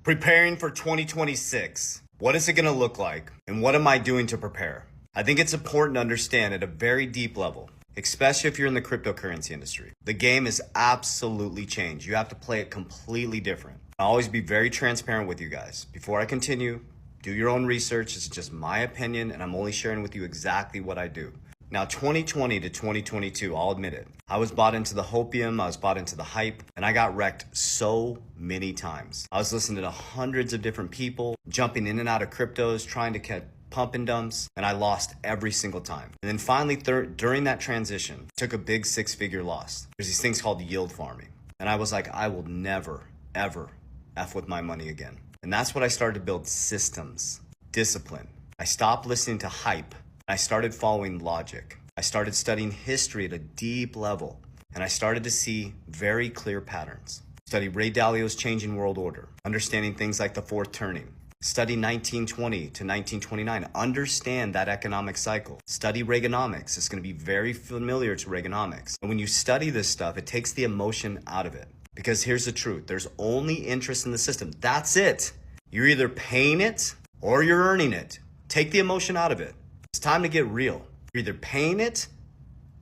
Preparing for 2026. What is it going to look like? And what am I doing to prepare? I think it's important to understand at a very deep level, especially if you're in the cryptocurrency industry. The game has absolutely changed. You have to play it completely different. I'll always be very transparent with you guys. Before I continue, do your own research. It's just my opinion, and I'm only sharing with you exactly what I do. Now, 2020 to 2022, I'll admit it. I was bought into the hopium, I was bought into the hype, and I got wrecked so many times. I was listening to hundreds of different people, jumping in and out of cryptos, trying to catch pump and dumps, and I lost every single time. And then finally, during that transition, took a big six-figure loss. There's these things called yield farming. And I was like, I will never, ever F with my money again. And that's what I started to build: systems, discipline. I stopped listening to hype. I started following logic. I started studying history at a deep level, and I started to see very clear patterns. Study Ray Dalio's Changing World Order, understanding things like the fourth turning. Study 1920 to 1929, understand that economic cycle. Study Reaganomics, it's gonna be very familiar to Reaganomics. And when you study this stuff, it takes the emotion out of it. Because here's the truth, there's only interest in the system. That's it. You're either paying it or you're earning it. Take the emotion out of it. It's time to get real. You're either paying it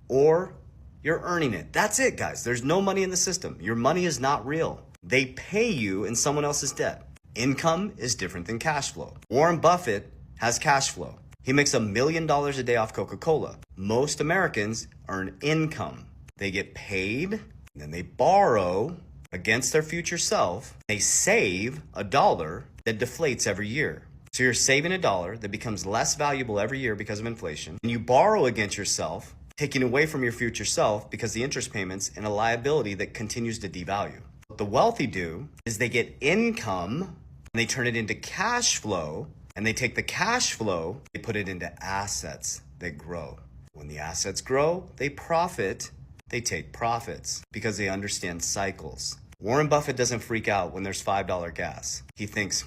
or you're earning it. That's it, guys. There's no money in the system. Your money is not real. They pay you in someone else's debt. Income is different than cash flow. Warren Buffett has cash flow. He makes $1 million a day off Coca-Cola. Most Americans earn income. They get paid, and then they borrow against their future self. They save $1 that deflates every year. So you're saving $1 that becomes less valuable every year because of inflation. And you borrow against yourself, taking away from your future self because the interest payments and a liability that continues to devalue. What the wealthy do is they get income and they turn it into cash flow, and they take the cash flow, they put it into assets that grow. When the assets grow, they profit, they take profits because they understand cycles. Warren Buffett doesn't freak out when there's $5 gas. He thinks,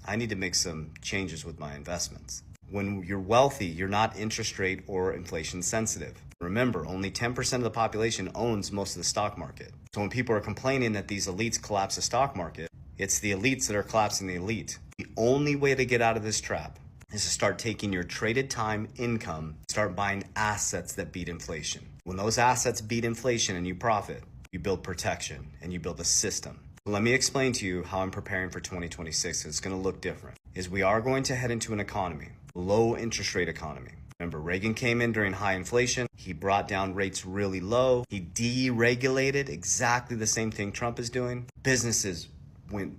I need to make some changes with my investments. When you're wealthy, you're not interest rate or inflation sensitive. Remember, only 10% of the population owns most of the stock market. So when people are complaining that these elites collapse the stock market, it's the elites that are collapsing the elite. The only way to get out of this trap is to start taking your traded time income, start buying assets that beat inflation. When those assets beat inflation and you profit, you build protection and you build a system. Let me explain to you how I'm preparing for 2026. It's going to look different. We are going to head into an economy, low interest rate economy. Remember, Reagan came in during high inflation. He brought down rates really low. He deregulated, exactly the same thing Trump is doing. Businesses went